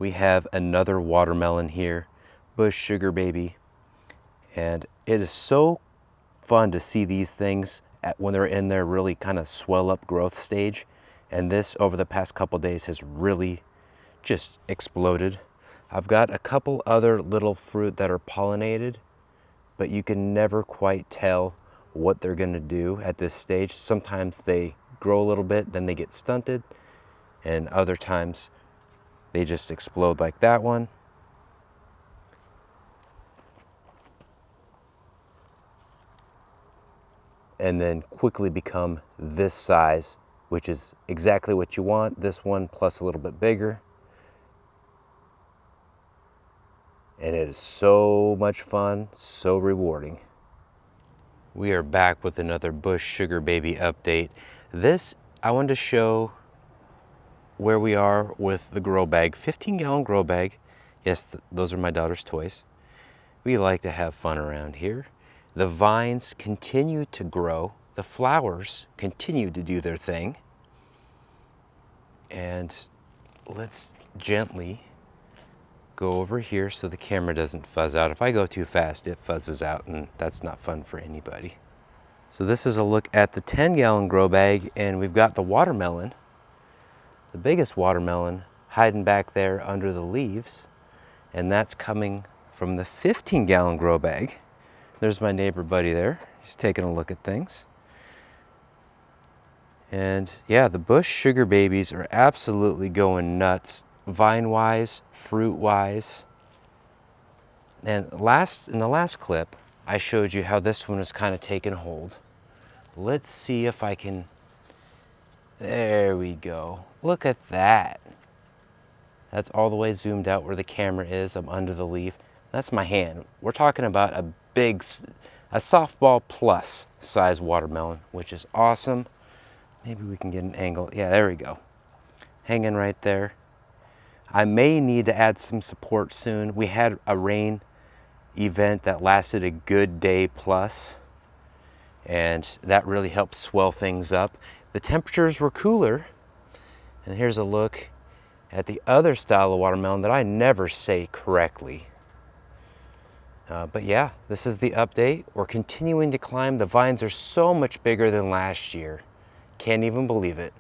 we have another watermelon here, Bush Sugar Baby. And it is so fun to see these things when they're in their really kind of swell up growth stage. And this over the past couple days has really just exploded. I've got a couple other little fruit that are pollinated, but you can never quite tell what they're gonna do at this stage. Sometimes they grow a little bit, then they get stunted, and other times they just explode like that one. And then quickly become this size, which is exactly what you want. This one plus a little bit bigger. And it is so much fun, so rewarding. We are back with another Bush Sugar Baby update. This, I wanted to show where we are with the grow bag, 15-gallon grow bag. Yes, those are my daughter's toys. We like to have fun around here. The vines continue to grow. The flowers continue to do their thing. And let's gently go over here so the camera doesn't fuzz out. If I go too fast, it fuzzes out, and that's not fun for anybody. So this is a look at the 10-gallon grow bag, and we've got the watermelon, the biggest watermelon, hiding back there under the leaves, and that's coming from the 15-gallon grow bag. There's my neighbor buddy there. He's taking a look at things. And yeah, the Bush Sugar Babies are absolutely going nuts, vine-wise, fruit-wise. And in the last clip, I showed you how this one was kind of taking hold. Let's see if I can, there we go. Look at that. That's all the way zoomed out where the camera is. I'm under the leaf. That's my hand. We're talking about a softball plus size watermelon, which is awesome. Maybe we can get an angle. Yeah, there we go. Hanging right there. I may need to add some support soon. We had a rain event that lasted a good day plus, and that really helped swell things up. The temperatures were cooler, and here's a look at the other style of watermelon that I never say correctly. But yeah, this is the update. We're continuing to climb. The vines are so much bigger than last year. Can't even believe it.